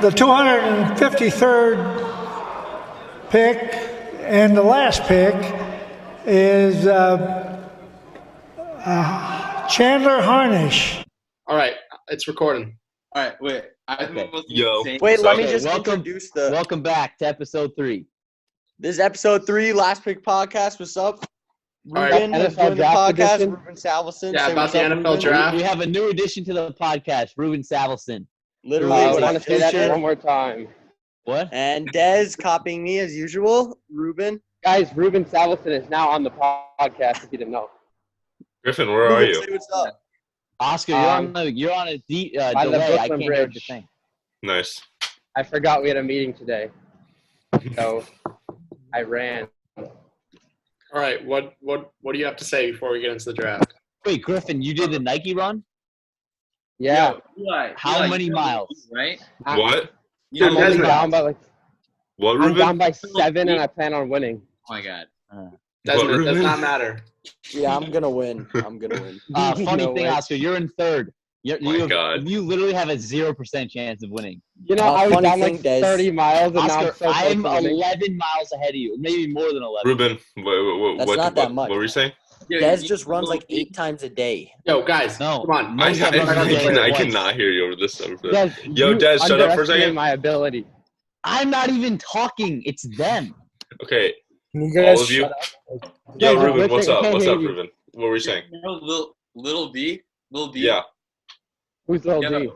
The 253rd pick and the last pick is Chandler Harnish. All right, it's recording. All right, wait. Wait, let me just introduce the. Welcome back to episode 3. This is episode 3, Last Pick Podcast. What's up? Ruben, Ruben, doing the podcast. Ruben Salveson. Yeah, about the NFL draft. We have a new addition to the podcast, Ruben Salveson. Literally, I want to say that one more time. What? And Des copying me as usual. Ruben. Guys, Ruben Salveson is now on the podcast, if you didn't know. Griffin, where are Ruben, you? say what's up. Oscar, you're on a delay. I can't hear the thing. Nice. I forgot we had a meeting today, so I ran. All right, what do you have to say before we get into the draft? Wait, Griffin, you did the Nike run? Yeah. How many miles? Right? What? I'm only down by What, I'm Ruben? down by 7, and I plan on winning. Oh my god. Desmond, it does Ruben? not matter. Yeah, I'm going to win. Funny No thing, way. Oscar, you're in third. God. You literally have a 0% chance of winning. You know, I was funny down thing, like Des. 30 miles, and now I'm Oscar, so close I'm to winning. 11 miles ahead of you, maybe more than 11. Ruben, That's what, not that much. what were you saying? Des just runs like 8 times a day. Yo, guys, No. come on. I, Most of them are doing I it once. cannot hear you over this. Des, Yo, you Des, shut up for a underestimate second. my ability. I'm not even talking. It's them. Okay, You all of you. Yo, Guys, Ruben, what's listen, up? I can't What's hear up, you. Ruben? What were you saying? You know Little B? Little B? Yeah. Who's Lil Yo, D?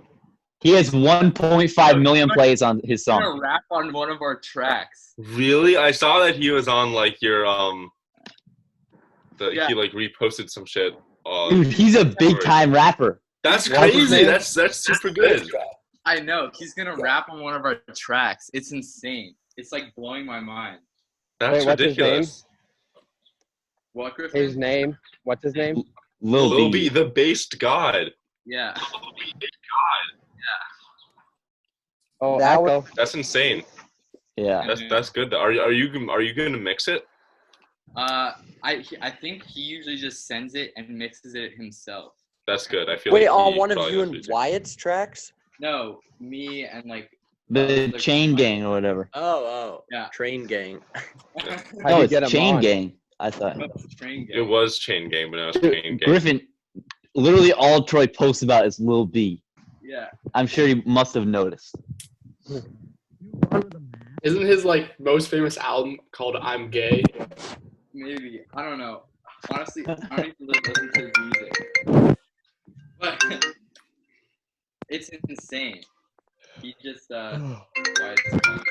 He has 1.5 million plays on his I'm song. gonna rap on one of our tracks. Really? I saw that he was on like your Yeah. he like reposted some shit. Dude, he's a big time rapper. That's What's his crazy. name? That's super good. I know. He's gonna rap on one of our tracks. It's insane. It's like blowing my mind. That's Wait, what's his ridiculous. What, Griffin? His name? What's his name? Lil B, B. the based god. Yeah. Oh, That Echo. That's insane. Yeah. That's good. Are you going to mix it? I think he usually just sends it and mixes it himself. That's good. I feel Wait, like on he one of probably you does and music. Wyatt's tracks? No, me and like. The other- Chain Gang or whatever. Oh. Yeah. Train Gang. How'd No, you it's get him Chain on? Gang. I thought. Train It gang. was Chain Gang, but now it's Chain Gang. Griffin, literally all Troy posts about is Lil B. Yeah. I'm sure you must have noticed. Isn't his like most famous album called "I'm Gay"? Maybe. I don't know. Honestly, I don't even listen to his music. But it's insane. He just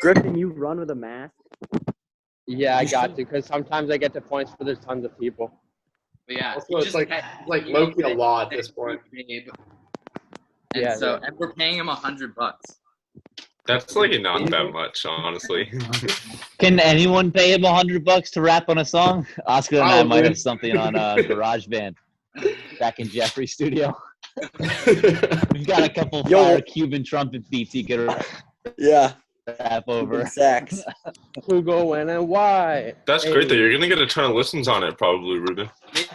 Griffin, you run with a mask? Yeah, I got to, because sometimes I get to points where there's tons of people. But yeah, Also, he it's just like low-key a law at this point. Babe. And Yeah, and we're paying him $100. That's like not that much, honestly. Can anyone pay him $100 to rap on a song? Oscar and I might Probably. have something on GarageBand back in Jeffrey's studio. We've got a couple Yo. fire Cuban trumpet beats he could Yeah. rap over. Sax. Who go when and why? That's great though. You're gonna get a ton of listens on it, probably, Ruben.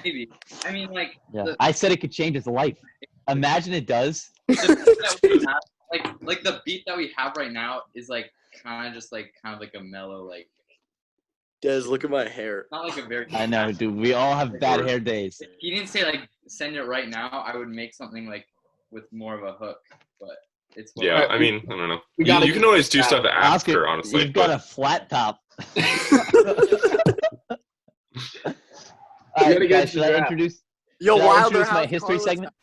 Maybe. I mean, like, Yeah. I said it could change his life. Imagine it does. the beat that we have, like the beat that we have right now is like kind of like a mellow, like Des, look at my hair. not like a very. I know, dude. We all have bad hair days. If he didn't say like send it right now, I would make something like with more of a hook, but it's Yeah, I mean, I don't know. We gotta You can always do get stuff after, Oscar, honestly. you've got But a flat top. We All gotta right, get guys, to should the I draft. introduce? Yo, Should I Wilder introduce my House, history Carlos- segment?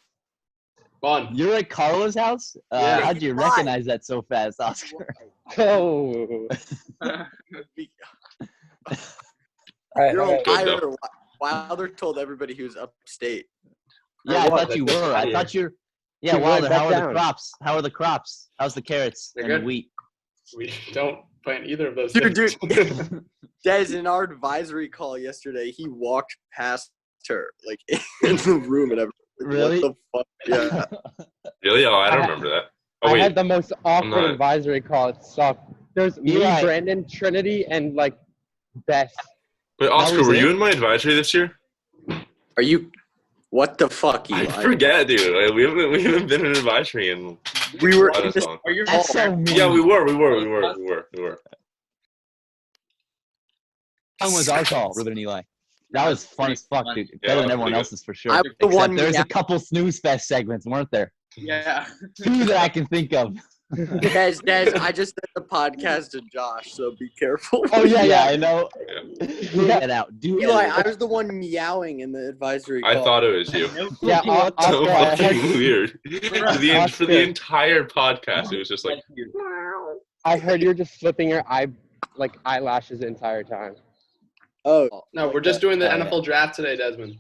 Fun. You're at Carla's house? Yeah. How'd you Why? recognize that so fast, Oscar? Oh. Yo, Good, Wilder told everybody he was upstate. Yeah, I what? thought you That's were. I funny. thought you're. Yeah, Dude, Wilder, write how that are the down. crops? How are the crops? How's the carrots They're and the good. wheat? We don't plant either of those Dude, things. Des, in our advisory call yesterday, he walked past her, like, in the room and everything. Like, Really? What the fuck? Yeah. really, oh, I don't remember that. Oh I wait, had the most awkward not- advisory call. It sucked. There's me, Eli. Brandon, Trinity, and, like, Beth. but Oscar, was were it? you in my advisory this year? Are you? What the fuck, Eli? I forget, dude. Like, we haven't been in advisory in We were That in is this. wrong. Are you That's so mean. Yeah, we were. That one was our call, Ruben and Eli. That was fun as fuck, dude. Yeah, Better that than was everyone pretty else's for sure. I was the Except one. there's a couple snooze fest segments, weren't there? Yeah. 2 that I can think of. Des, I just sent the podcast to Josh, so be careful. Oh yeah. I know. Do Yeah. it out. Do Eli, it. I was the one meowing in the advisory call. I thought it was you. Yeah, So Oscar, I fucking heard, weird. For the Oscar. entire podcast, it was just like, I heard you're just flipping your eyelashes the entire time. Oh. No, we're just doing the Oh, yeah. NFL draft today, Desmond.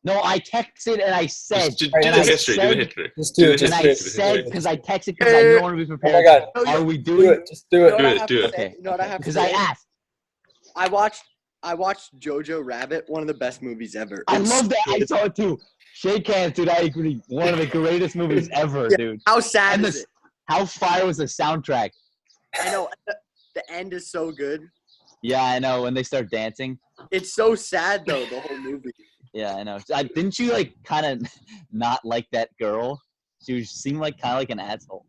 No, I texted and I said. just do and the I history. Do said- the history. Just do it. the And I history, do the said, history. because I texted because I know I want to be Oh prepared. my god. Are we Do doing it. Just do You know it. what I Do it, have do to it. say? Okay. You know what I have to Because I say? asked. I watched Jojo Rabbit, one of the best movies ever. I It's- love that. I saw it too. Shake hands, dude. I agree. One of the greatest movies ever, Yeah. dude. How sad And is it? how fire was the soundtrack? I know the end is so good. Yeah, I know. When they start dancing. It's so sad though, the whole movie. Yeah, I know. Didn't you like kind of not like that girl? She seemed like kind of like an asshole.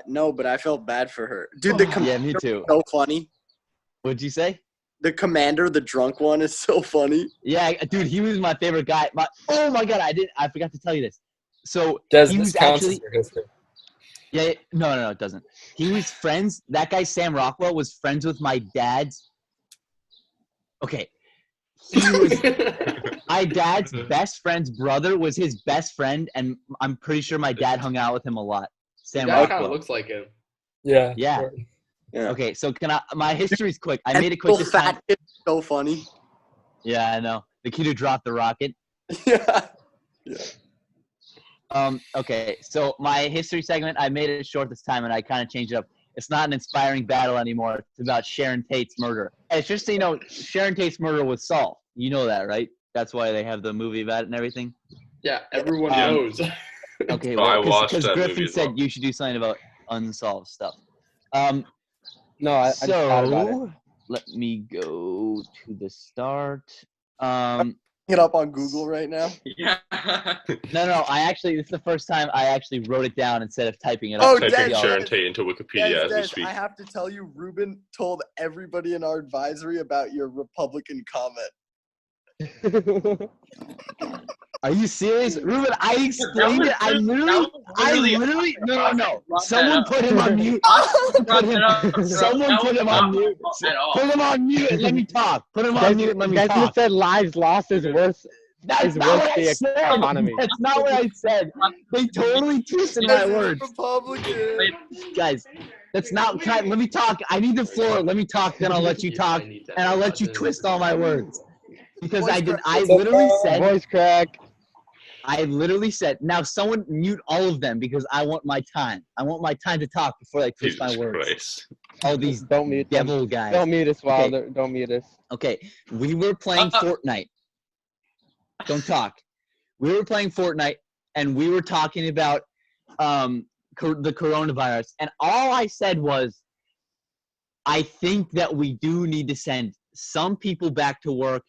No, but I felt bad for her. Dude, the Yeah, commander me too. is so funny. What'd you say? The commander, the drunk one, is so funny. Yeah, dude, he was my favorite guy. Oh my god, I forgot to tell you this. So Des, he this was counts actually as your history. yeah, no, it doesn't. He was friends. That guy Sam Rockwell was friends with my dad's. Okay, he was my dad's best friend's brother was his best friend, and I'm pretty sure my dad hung out with him a lot. Sam That kind of Rockwell. looks like him. Yeah. Yeah. sure. Yeah. Okay, so can I? My history's quick. I And made it quick little this time. fat kid is so funny. Yeah, I know. The kid who dropped the rocket. Yeah. Okay, so my history segment, I made it short this time, and I kind of changed it up. It's not an inspiring battle anymore. It's about Sharon Tate's murder. And it's just so you know, Sharon Tate's murder was solved. You know that, right? That's why they have the movie about it and everything. Yeah, everyone Um, knows. Okay, Oh, I well, watched because that Griffin movie as said well. you should do something about unsolved stuff. No, I just thought about it. So let me go to the start. It up on Google right now. Yeah. No. This is the first time I actually wrote it down instead of typing it up. Oh, to Typing Des, the Sharon audio. Tate into Wikipedia as we Des, speak. I have to tell you, Ruben told everybody in our advisory about your Republican comment. Are you serious, Ruben? I explained it. I literally. No. Someone put him on mute. Someone put him on mute. Put him on mute and let me talk. Put him on mute and let me Desmond talk. said lives lost is worth. That's is not worth what I the said. economy. That's not what I said. They totally twisted my Des is words, Republican. guys. That's not. Let me talk. I need the floor. Let me talk. Then I'll let you talk, and I'll let you twist all my words. Because I literally said. Voice crack. I literally said, now someone mute all of them because I want my time. I want my time to talk before I twist Jesus my words. Christ. All these Don't mute them. devil guys. Don't mute us, Okay. Wilder. Don't mute us. Okay, we were playing Fortnite. Don't talk. We were playing Fortnite, and we were talking about the coronavirus. And all I said was, I think that we do need to send some people back to work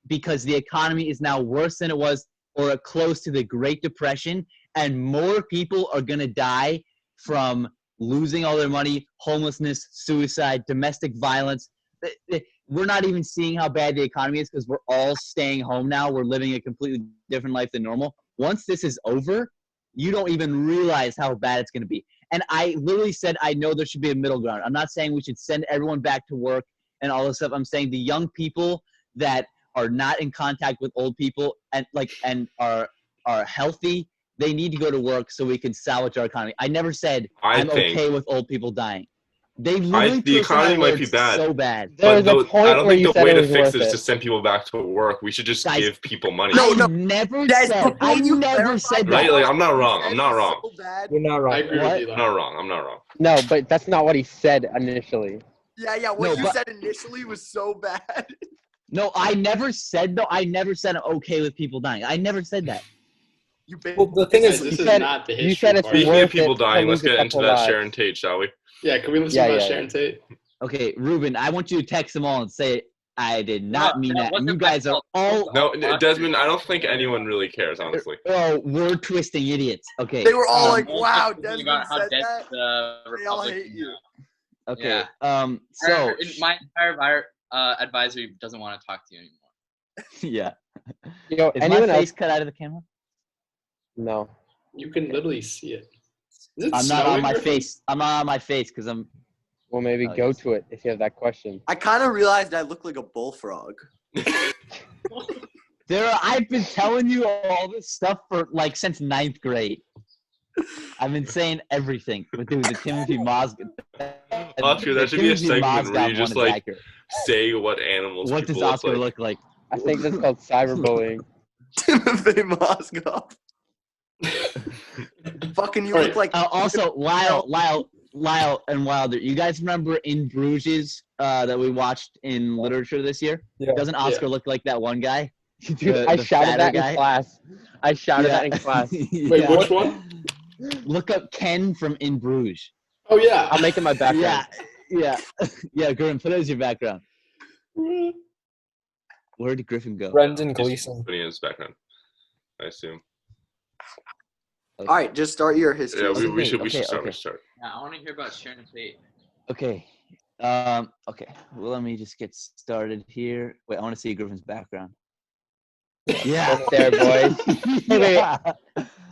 because the economy is now worse than it was or close to the Great Depression, and more people are going to die from losing all their money, homelessness, suicide, domestic violence. We're not even seeing how bad the economy is because we're all staying home now. We're living a completely different life than normal. Once this is over, you don't even realize how bad it's going to be. And I literally said, I know there should be a middle ground. I'm not saying we should send everyone back to work and all this stuff. I'm saying the young people that are not in contact with old people and are healthy, they need to go to work so we can salvage our economy. I never said I'm okay with old people dying. They literally the economy might be bad. so bad. There was a point I don't where think you the said way it to was fix worth it is it. to send people back to work. We should just Guys, give people money. No, I never Des, said. before I you never clarify said that, that. Right? Like, I'm not wrong. Des I'm not is wrong. so bad. You're not I wrong. agree What? with you. I'm not wrong. I'm not wrong. No, but that's not what he said initially. Yeah, what No, you but- said initially was so bad. No, I never said though. I never said I'm okay with people dying. I never said that. You Well, the thing Guys, is, this you is said- not the you history said it's part. Speaking worth of people it to dying, let's lose a get into couple that lives. Sharon Tate, shall we? Yeah, can we listen Yeah, about yeah, Sharon Tate? Okay, Ruben, I want you to text them all and say I did not mean that. wasn't You guys my are fault. all No, Desmond, I don't think anyone really cares, honestly. word twisting idiots. Okay. They were all um, like, "Wow, Thinking Desmond about how said dead that." the They all Republic hate is you. now. okay. Yeah. So My entire advisory doesn't want to talk to you anymore. yeah. Yo, Is my anyone face else? cut out of the camera? No. You can literally see it. Is it I'm not snowing, on my Griffin? face. I'm not on my face because I'm. Well, maybe Oh, go yes. to it if you have that question. I kind of realized I look like a bullfrog. I've been telling you all this stuff for like since 9th grade. I've been saying everything with the Timothy Mozgov. Oscar, that should be a segment where you just like say what animals What does people look Oscar like. look like? I think that's called cyberbullying. Timothy Mozgov. Fucking you Right. look like. Also, Lyle, and Wilder. You guys remember In Bruges that we watched in literature this year? Yeah. Doesn't Oscar look like that one guy? Dude, I shouted fatter that in class. I shouted that in class. Wait, which one? Look up Ken from In Bruges. Oh yeah. I'll make it my background. Yeah. Griffin, put it as your background. Where did Griffin go? Brendan He's Gleeson. putting in his background, I assume. All right, just start your history. Yeah, we should Okay. start. We should start. Yeah, I want to hear about Sharon Tate. Okay. Okay. Well, let me just get started here. Wait, I want to see Griffin's background. Yeah. Up there, boys. Hey, yeah.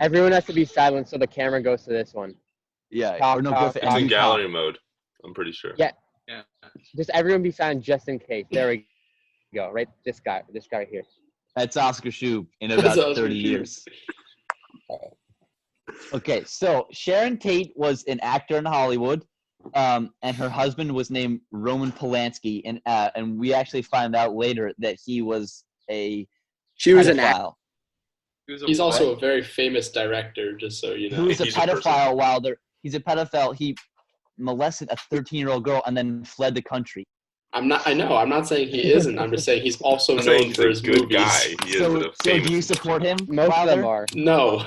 Everyone has to be silent so the camera goes to this one. Yeah. Talk, Or no, talk, Griffin. It's and in you talk. gallery mode. I'm pretty sure. Yeah. Yeah. Just everyone be silent just in case. There we go. Right, this guy right here. That's Oscar Schub in That's about Oscar 30 Schub. years. Okay, so Sharon Tate was an actor in Hollywood, and her husband was named Roman Polanski, and we actually find out later that he was a She was an actor. pedophile. He's also a very famous director, just so you know. Who is a He's a person. pedophile while he's a pedophile. He molested a 13-year-old girl and then fled the country. I know. I'm not saying he isn't. I'm just saying he's also I'm saying known he's for a his good movies. guy. He is So a do famous. you support him? Most of them Wilder? are. No.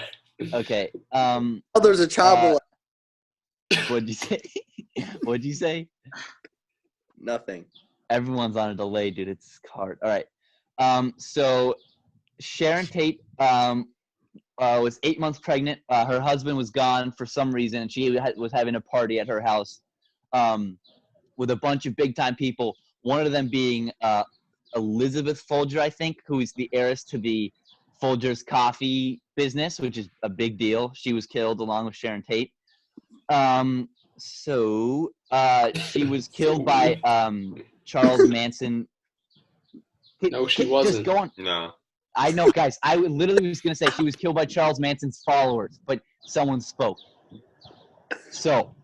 Okay. Oh, there's a child. What'd you say? What'd you say? Nothing. Everyone's on a delay, dude. It's hard. All right. So Sharon Tate was 8 months pregnant. Her husband was gone for some reason, and she was having a party at her house with a bunch of big-time people. One of them being Elizabeth Folger, I think, who is the heiress to the Folger's coffee business, which is a big deal. She was killed along with Sharon Tate. So she was killed by Charles Manson. No, she Just wasn't. go on. No. I know, guys. I literally was going to say she was killed by Charles Manson's followers, but someone spoke. So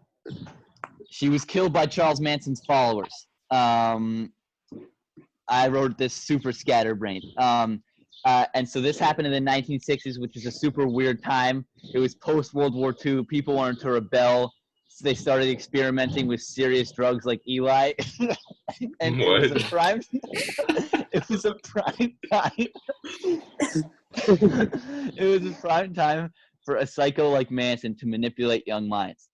she was killed by Charles Manson's followers. I wrote this super scatterbrained. And so this happened in the 1960s, which is a super weird time. It was post-World War II. People wanted to rebel. So they started experimenting with serious drugs like Eli. And What? it was a prime it was a prime time. It was a prime time for a psycho like Manson to manipulate young minds.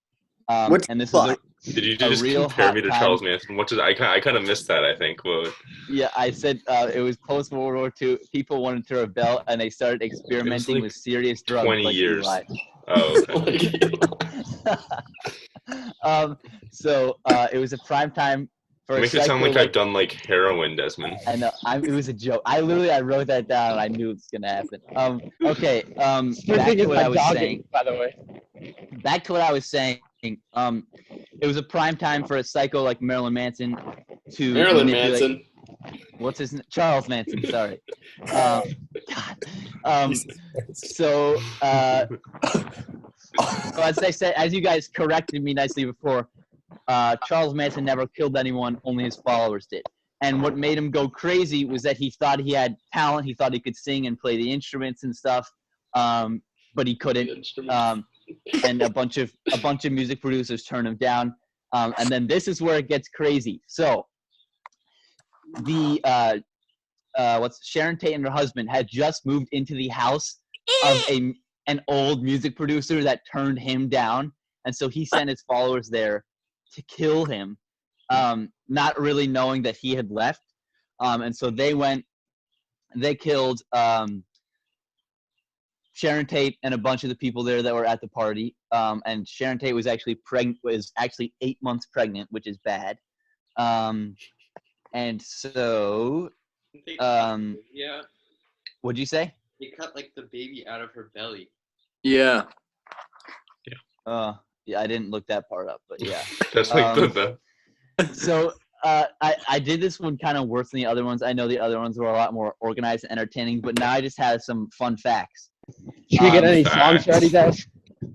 What's And this fun? is Did you a just real compare hot me to time. Charles Manson? What did I kind of missed that? I think. Well, Yeah, I said it was post World War II. People wanted to rebel, and they started experimenting like with serious drugs 20 like years. Eli. oh, okay. So it was a prime time for It a makes it sound psycho like I've done like heroin, Desmond. I know. It was a joke. I wrote that down. And I knew it was gonna happen. Okay. Back to what I was saying. by the way. Back to what I was saying. It was a prime time for a psycho like Marilyn Manson to Marilyn manipulate. Manson. What's his name? Charles Manson. Sorry. God. So as I said, as you guys corrected me nicely before, Charles Manson never killed anyone. Only his followers did. And what made him go crazy was that he thought he had talent. He thought he could sing and play the instruments and stuff, but he couldn't. And a bunch of music producers turned him down. And then this is where it gets crazy. So the Sharon Tate and her husband had just moved into the house of an old music producer that turned him down, and so he sent his followers there to kill him, not really knowing that he had left. And so they killed Sharon Tate and a bunch of the people there that were at the party. And Sharon Tate was actually 8 months pregnant, which is bad. And so, Yeah, what'd you say? they cut like the baby out of her belly. Yeah. Yeah, I didn't look that part up, but yeah. That's like the So I did this one kind of worse than the other ones. I know the other ones were a lot more organized and entertaining, but now I just have some fun facts. Should we get any Facts. songs ready, Des?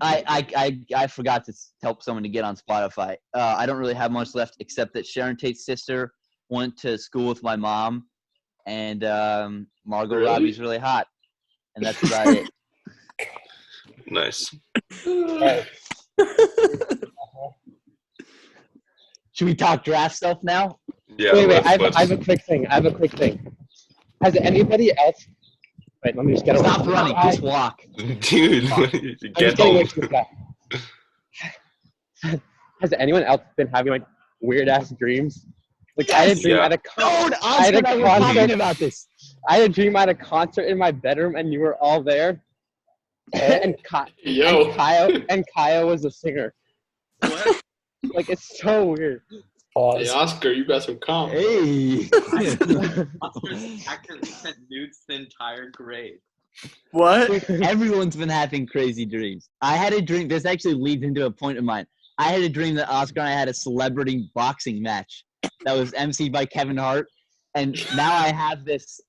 I forgot to help someone to get on Spotify. I don't really have much left except that Sharon Tate's sister went to school with my mom, and Margot Really? Robbie's really hot, and that's about it. nice. Should we talk draft stuff now? Yeah. Wait, I let's- have a quick thing. Has anybody else? Wait, let me just get away. Stop running, just walk. Dude, I'm get just getting away home. from this guy. Has anyone else been having like weird ass dreams? Like I had a dream Yeah. at a Dude, I had Oscar a and I were concert. talking about this. I had a dream at a concert in my bedroom and you were all there. and Yo. Kaya was a singer. What? Like it's so weird. Hey, Oscar, you got some comp. Hey. Oscar's accurately sent nudes to the entire grade. What? Everyone's been having crazy dreams. I had a dream. This actually leads into a point of mine. I had a dream that Oscar and I had a celebrity boxing match that was emceed by Kevin Hart. And now I have this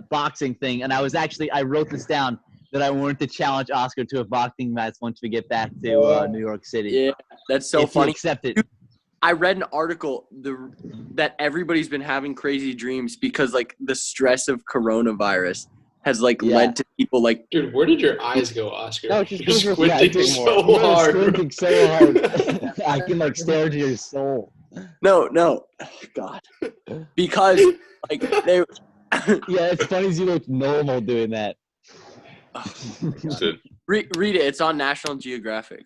boxing thing. And I wrote this down that I wanted to challenge Oscar to a boxing match once we get back to New York City. Yeah, that's so if he funny. accepted. I read an article that everybody's been having crazy dreams because like the stress of coronavirus has like Yeah. led to people like Dude, where did your eyes go, Oscar? No, just You're go for a squinting second so more. You're hard. squinting so hard. I can like stare into your soul. no, oh, God, because like they. Yeah, it's funny as you look normal doing that. Dude, Read it. It's on National Geographic.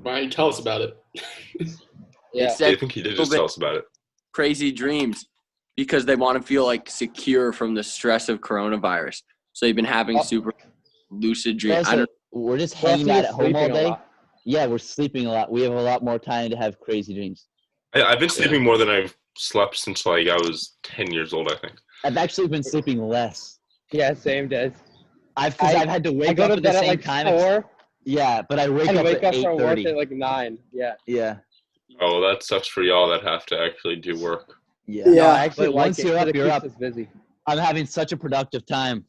Why don't you tell us about it? Yeah. It I said think he did just tell us about it. crazy dreams because they want to feel like secure from the stress of coronavirus. So they've been having super lucid dreams. Also, we're just hanging out at home all day. Yeah, we're sleeping a lot. We have a lot more time to have crazy dreams. I've been sleeping more than I've slept since like I was 10 years old, I think. I've actually been sleeping less. Yeah, same, Des. I've I- had to I wake go up to at the bed at same like time. 4 Yeah, but I wake and up wake at up from work 8:30. at like 9. Yeah. Yeah, Oh, that sucks for y'all that have to actually do work. yeah. Yeah. No, I actually But like once it you're 'cause up, it you're keeps up. us busy. I'm having such a productive time.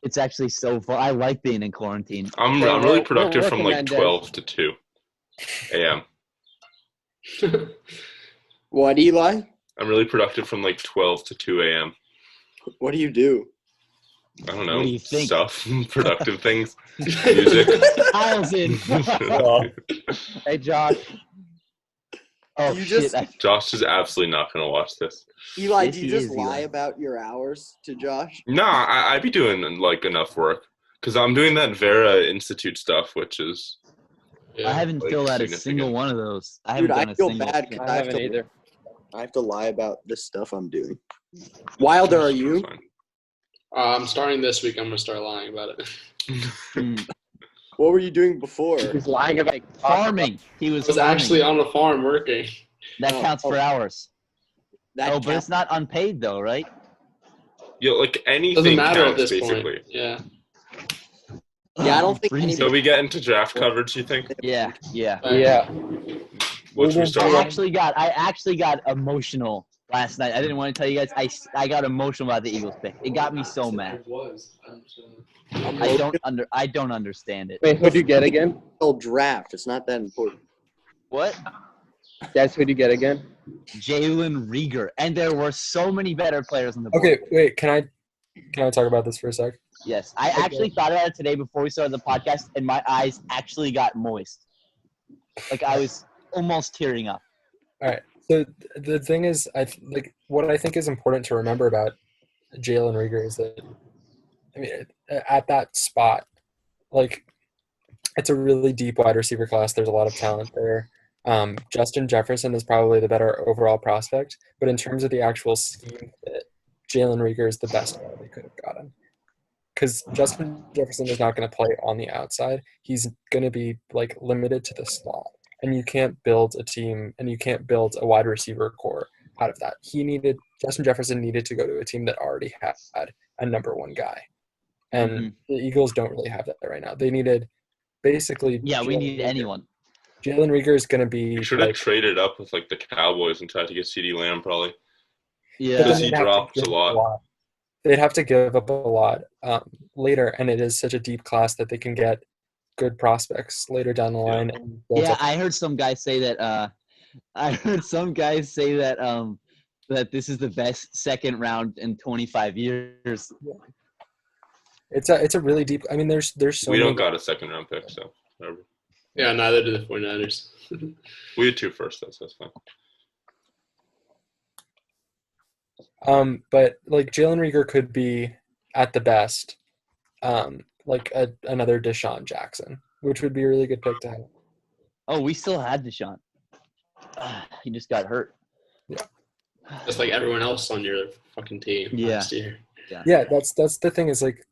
It's actually so fun. I like being in quarantine. I'm Hey, really we're productive from working, like man, Des. 12 to 2 a.m. What, Eli? I'm really productive from like 12 to 2 a.m. What do you do? I don't know. What do you think? Stuff. Productive things. Music. Kyle's in. Hey, Josh. Oh You shit! just- Josh is absolutely not going to watch this. Eli, Yes, do you he just is, lie Eli. about your hours to Josh? Nah, I be doing like enough work because I'm doing that Vera Institute stuff, which is Yeah. I haven't like, filled out a significant. single one of those. I haven't Dude, done I a feel single. bad 'cause I haven't either. I have to lie about this stuff I'm doing. Wilder, are you? Fine. I'm starting this week. I'm gonna start lying about it. Mm. What were you doing before? He's lying about Farming. He was, I was farming. actually on the farm working. That counts for hours. That Oh, but it's not unpaid though, right? Yeah, like anything Doesn't matter at counts this basically. point. Yeah. Yeah, I don't think Freezing. So we get into draft coverage, you think? Yeah, yeah. Yeah. What should we I start with? actually got emotional last night. I didn't want to tell you guys. I got emotional about the Eagles pick. It got me so mad. It was. I don't understand it. Wait, who'd you get again? They'll draft. It's not that important. What? Guess who'd you get again? Jalen Rieger, and there were so many better players on the board. Okay, wait. Can I talk about this for a sec? Yes, I actually thought about it today before we started the podcast, and my eyes actually got moist. Like I was almost tearing up. All right. So the thing is, what I think is important to remember about Jalen Rieger is that, I mean, at that spot, like, it's a really deep wide receiver class. There's a lot of talent there. Justin Jefferson is probably the better overall prospect, but in terms of the actual scheme fit, Jalen Rieger is the best guy they could have gotten. Because Justin Jefferson is not going to play on the outside. He's going to be like limited to the slot. And you can't build a team and you can't build a wide receiver core out of that. Justin Jefferson needed to go to a team that already had a number one guy. And the Eagles don't really have that right now. They needed basically Yeah, we need Rieger. anyone. Jalen Rieger is going to be You should have traded up with like the Cowboys and tried to get CeeDee Lamb probably. Yeah. Because he they'd have to dropped give a up lot. They'd have to give up a lot later, and it is such a deep class that they can get good prospects later down the line. And build Yeah, up. I heard some guys say that. That this is the best second round in 25 years. It's a really deep. I mean, there's so We many. don't got a second round pick, so whatever. Yeah, neither do the 49ers. We had 2 first, so that's fine. But like Jalen Rieger could be at the best, like another Deshaun Jackson, which would be a really good pick to have. Oh, we still had Deshaun. He just got hurt. Just like everyone else on your fucking team last year. Yeah, that's the thing is like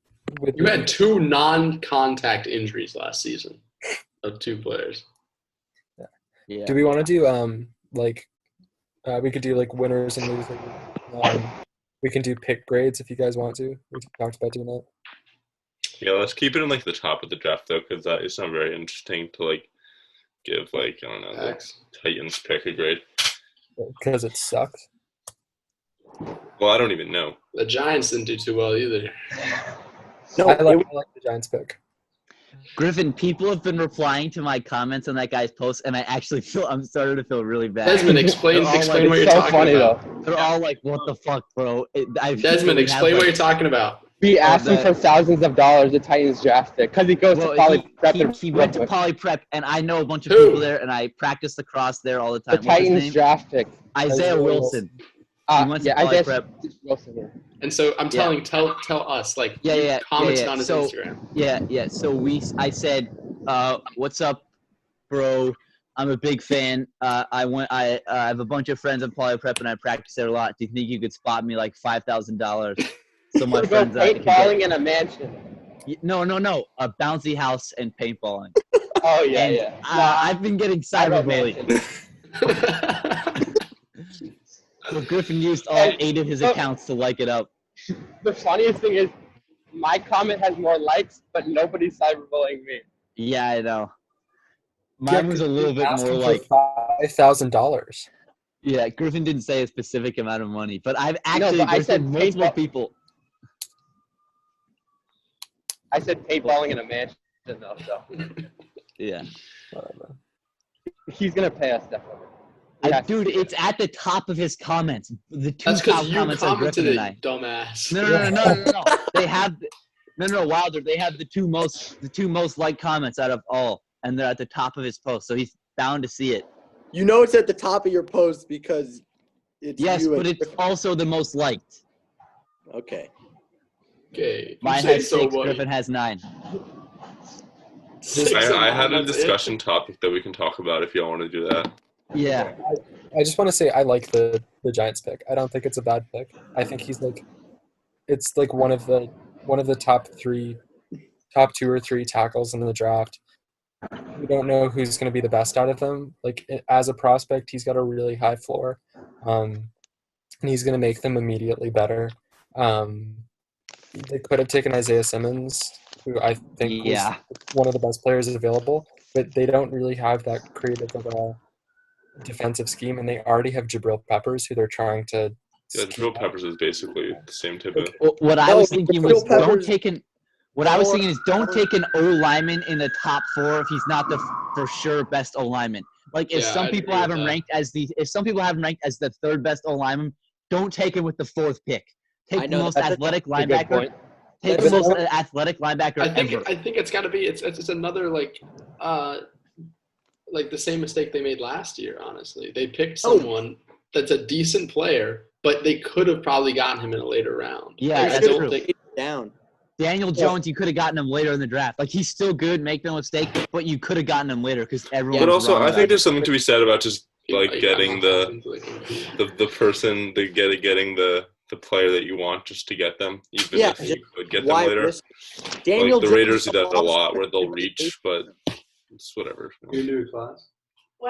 You had 2 non-contact injuries last season of 2 players. Yeah. Do we want to do we could do like winners and losers. We can do pick grades if you guys want to. We talked about doing that. Yeah, let's keep it in like the top of the draft though, because that is not very interesting to like give like I don't know the Titans pick a grade. Because it sucked. Well, I don't even know. The Giants didn't do too well either. No, I like the Giants pick. Griffin, people have been replying to my comments on that guy's post, and I'm starting to feel really bad. Desmond, explain They're all what like, you're so talking funny about. though. They're all like, "What the fuck, bro?" Desmond, explain what you're talking about. We asked him that- for thousands of dollars the Titans draft pick because he goes to Poly Prep. He went to Poly Prep, and I know a bunch of Who? people there, and I practice lacrosse there all the the time. What's his Titans name? draft pick. Isaiah Wilson. He went to Yeah, Poly Isaiah Prep. Wilson. Yeah. And so I'm tell us, like, Yeah. commented on his So- Instagram. Yeah. So I said, "What's up, bro? I'm a big fan. I have a bunch of friends at Poly Prep, and I practice there a lot. Do you think you could spot me like $5,000?" So my Go friends could paintballing in a mansion. get, no, a bouncy house and paintballing. Oh yeah, And, yeah. I've been getting I wrote cyberbullied. mansion. So Griffin used all And- 8 of his accounts to like it up. The funniest thing is, my comment has more likes, but nobody's cyberbullying me. Yeah, I know. Mine was a little bit more like, $5,000. yeah, Griffin didn't say a specific amount of money, but I've actually but I there's said been multiple paintball- people. I said paintballing in a mansion though, so Yeah. he's gonna pay us definitely. Yes. Dude, it's at the top of his comments. The 2 That's top because you comments are commented Griffin it, and you I. dumbass. No. They have Wilder. They have the two most liked comments out of all, and they're at the top of his post. So he's bound to see it. You know it's at the top of your post because it's Yes, you but and it's also the most liked. okay. Okay. Mine say has so, 6. buddy. Griffin has 9. I had a That's it. discussion topic that we can talk about if y'all want to do that. Yeah. I just want to say I like the Giants pick. I don't think it's a bad pick. I think he's like, it's like one of the top 2 or 3 tackles in the draft. We don't know who's going to be the best out of them. Like as a prospect, he's got a really high floor, and he's going to make them immediately better. They could have taken Isaiah Simmons, who I think was one of the best players available, but they don't really have that creative of a defensive scheme, and they already have Jabril Peppers, who they're trying to. Yeah, Jabril Peppers is basically the same type of. What I was thinking was don't take an O lineman in the top 4 if he's not the for sure best O lineman. Like if some people have him ranked as the 3rd best O lineman, don't take him with the 4th pick. Take the most athletic linebacker. Take the most athletic linebacker ever. I think it's got to be it's another like the same mistake they made last year. Honestly, they picked someone that's a decent player, but they could have probably gotten him in a later round. Yeah, Like, that's true. Down. Daniel Jones, you could have gotten him later in the draft. Like, he's still good, make no mistake, but you could have gotten him later because everyone. But also, wrong I about think it. there's something to be said about just like I'm getting not the talking to, like, person, getting the player that you want just to get them, even Yeah, if just you could get them why later. risk? Daniel Like the Jones Raiders do that a lost lot, where they'll reach, but it's whatever. Your new class.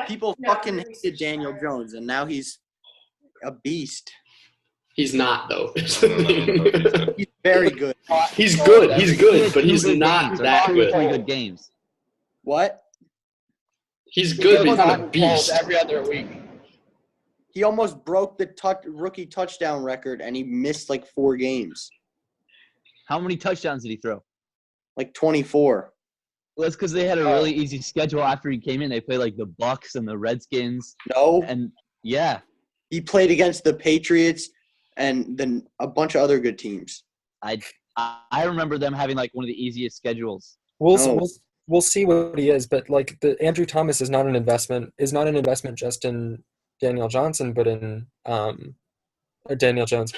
People fucking hated Daniel Jones, and now he's a beast. He's not though. I don't know if he's good. He's very good. He's good. He's He good, had but two he's good not games, that two or three good. good games. What? He's good, but he's not a Cold beast. every other week. He almost broke the rookie touchdown record, and he missed like 4 games, How many touchdowns did he throw? like 24. Well, that's because they had a really easy schedule after he came in. They played like the Bucks and the Redskins, No, and yeah, he played against the Patriots and then a bunch of other good teams. I remember them having like one of the easiest schedules. We'll see what he is, but like the Andrew Thomas is not an investment just in Daniel Johnson, but in or Daniel Jones.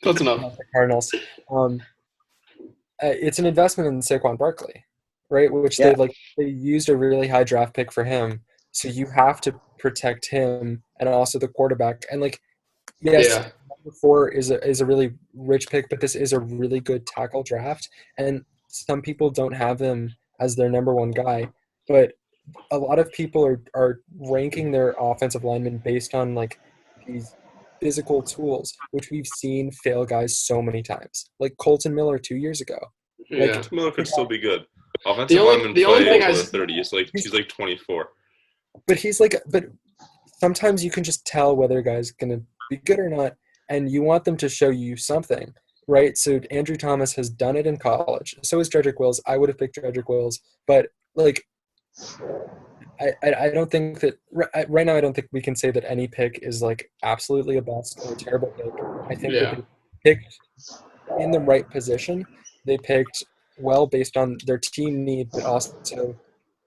Close enough. The Cardinals. It's an investment in Saquon Barkley, right? Which Yeah. they used a really high draft pick for him, so you have to protect him and also the quarterback. And like, yes, Yeah. number 4 is a really rich pick, but this is a really good tackle draft, and some people don't have him as their number 1 guy, but a lot of people are ranking their offensive linemen based on like these physical tools, which we've seen fail guys so many times. Like Colton Miller 2 years ago. Yeah. Miller could still be good. Offensive The only- lineman the only play thing over I- the 30. He's like 24. But but sometimes you can just tell whether a guy's gonna be good or not, and you want them to show you something, right? So Andrew Thomas has done it in college. So is Jedrick Wills. I would have picked Jedrick Wills, but like I don't think that right now I don't think we can say that any pick is like absolutely a bust or a terrible pick. I think that they picked in the right position. They picked well based on their team need, but also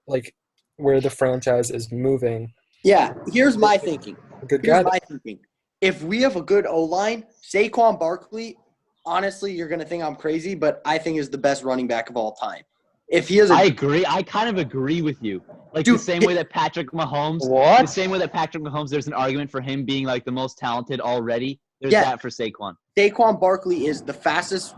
like where the franchise is moving. Yeah, here's my thinking. Good Here's guy. my thinking. If we have a good O-line, Saquon Barkley, honestly, you're going to think I'm crazy, but I think is the best running back of all time. If he has I agree. I kind of agree with you. Like Dude, the same way that Patrick Mahomes. What? The same way that Patrick Mahomes. There's an argument for him being like the most talented already. There's Yeah. that for Saquon. Saquon Barkley is the fastest,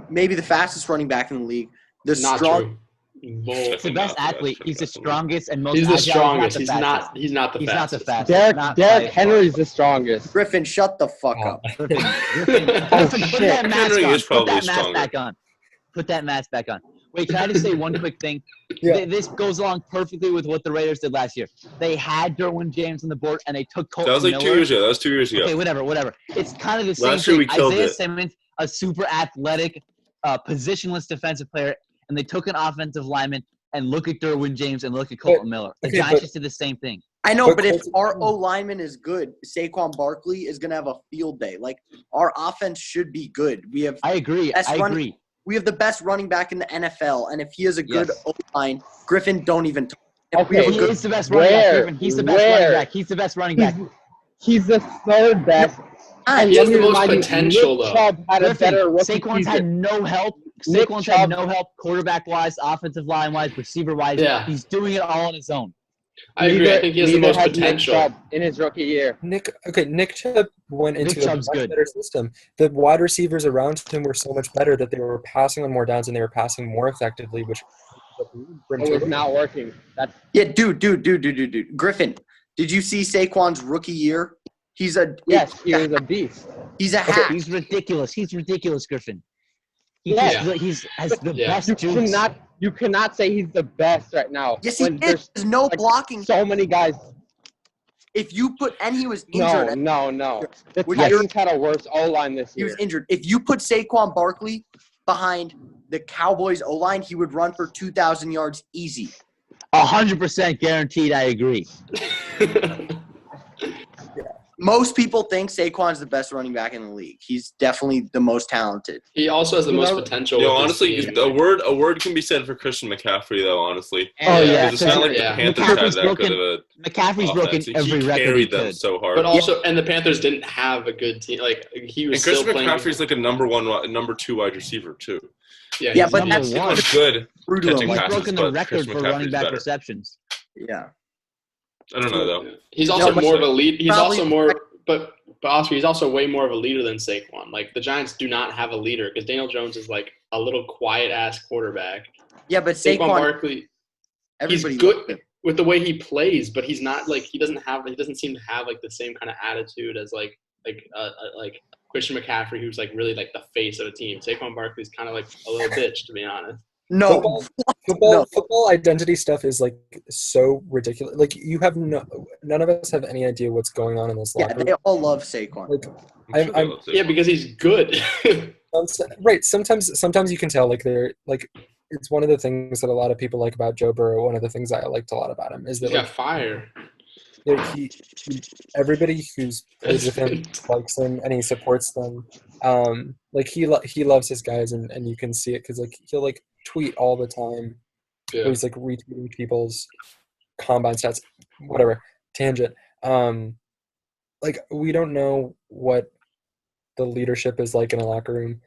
maybe the fastest running back in the league. The Not strong, true. He's Definitely the best not the athlete. best, He's the definitely. strongest and most He's the agile. strongest. He's He's not the not. fastest. He's not the He's not the fastest. fastest. Not by Derrick far. Henry's the strongest. Griffin, shut the fuck up. Griffin, Oh, put that mask Henry on. is Put probably that mask stronger. back on. Put that mask back on. Wait, can I just say one quick thing? Yeah. This goes along perfectly with what the Raiders did last year. They had Derwin James on the board, and they took Colton That was like Miller. 2 years ago. That was 2 years ago. Okay, whatever. It's kind of the same Last year thing. we killed Isaiah it. Simmons, a super athletic, positionless defensive player, and they took an offensive lineman. And look at Derwin James and look at Colton Miller. The okay, Giants but- just did the same thing. I know, But but if Colton- our O-lineman is good, Saquon Barkley is going to have a field day. Like, our offense should be good. We have I agree. That's I running- agree. we have the best running back in the NFL, and if he has a good Yes. O-line, Griffin, don't even talk. If we Okay, have a He good is the best running back. Where? Griffin. He's the best running Where? back. He's the best running back. He's the third best. And He has let the me most remind you, potential, Nick though. Chubb had a Griffin, better rookie Saquon's season. had no help. Nick Saquon's had Chubb- no help quarterback-wise, offensive line-wise, receiver-wise. Yeah. He's doing it all on his own. I agree. I think he has the Neither most had Nick potential. Chubb in his rookie year. Nick Chubb went Nick into a Chubb's much good. better system. The wide receivers around him were so much better that they were passing on more downs and they were passing more effectively, which It was not working. That's Yeah, dude. Griffin, did you see Saquon's rookie year? He's a yes, he was a beast. he's a hack. He's ridiculous. He's ridiculous, Griffin. Yeah. He's has the Yeah. best You juice. cannot say he's the best right now. Yes, he when is. there's There's no like, blocking. so many guys. If you put and he was No, injured. no. The Would you- Titans had a worse O-line this He year. was injured. If you put Saquon Barkley behind the Cowboys O-line, he would run for 2,000 yards easy. 100% guaranteed. I agree. Most people think Saquon's the best running back in the league. He's definitely the most talented. He also has the most potential. Yo, with his honestly, team. a word can be said for Christian McCaffrey, though. Honestly, Oh, yeah. because it's not like Yeah. the Panthers McCaffrey's had that good broken- of a McCaffrey's broken offense. every He record he carried them could. so hard. But also, and the Panthers didn't have a good team. Like he was And Christian still playing. McCaffrey's like a number 2 wide receiver too. Yeah, Yeah, he's but number that's one. Saquon's good brutal. catching He's passes, broken the but record Christian for running McCaffrey's back better. receptions. Yeah. I don't know though. He's also but more of a lead. He's probably- also more, but Oscar, he's also way more of a leader than Saquon. Like the Giants do not have a leader because Daniel Jones is like a little quiet ass quarterback. Yeah, but Saquon Saquon, Barkley, he's everybody good with the way he plays, but he's not like he doesn't seem to have like the same kind of attitude as like Christian McCaffrey, who's like really like the face of a team. Saquon Barkley's kind of like a little bitch, to be honest. No, Football identity stuff is like so ridiculous. Like none of us have any idea what's going on in this yeah, locker they room. all love Saquon. Like, I'm sure they I'm love Yeah, Saquon. because he's good. right. Sometimes you can tell like they're like it's one of the things that a lot of people like about Joe Burrow. One of the things I liked a lot about him is He's that got like, fire. everybody who's played with him likes him and he supports them. Like he loves his guys and you can see it because like he'll like tweet all the time. Yeah. He's like retweeting people's combine stats, whatever. Tangent. Like we don't know what the leadership is like in a locker room.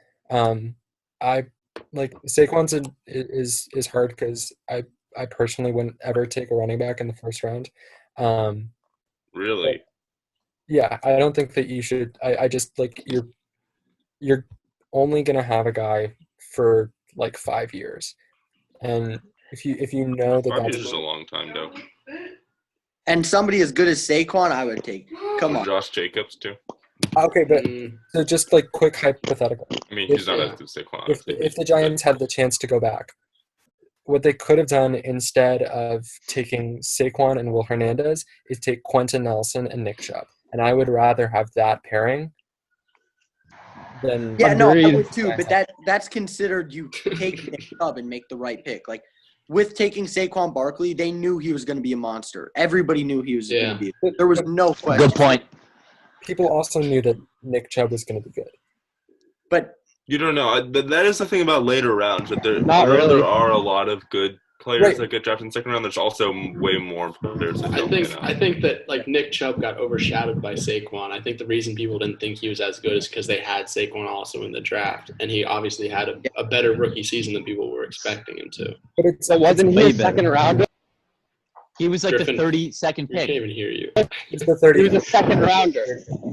I like Saquon's is hard because I personally wouldn't ever take a running back in the first round. Really? Yeah, I don't think that you should. I just like you're only gonna have a guy for like 5 years, and if you know that 5 years that's is a long time, though. And somebody as good as Saquon, I would take. Come on. Josh Jacobs too. okay, but Mm, so just like quick hypothetical. I mean, If- he's not yeah. as good as Saquon. If obviously, the Giants had the chance to go back, what they could have done instead of taking Saquon and Will Hernandez is take Quentin Nelson and Nick Chubb, and I would rather have that pairing than Yeah, no, I Agreed. would too. But that's considered you take Nick Chubb and make the right pick. Like with taking Saquon Barkley, they knew he was going to be a monster. Everybody knew he was Yeah. going to be. There was no question. Good point. people also knew that Nick Chubb was going to be good. But you don't know. But that is the thing about later rounds. That Not really. there are a lot of good players Right. that get drafted in the second round. There's also way more players that don't. I think that like Nick Chubb got overshadowed by Saquon. I think the reason people didn't think he was as good is because they had Saquon also in the draft, and he obviously had a better rookie season than people were expecting him to. But it's So wasn't he way a better. second rounder? He was like Griffin. the 32nd We can't pick. even hear you. it's the 30. He was a second rounder.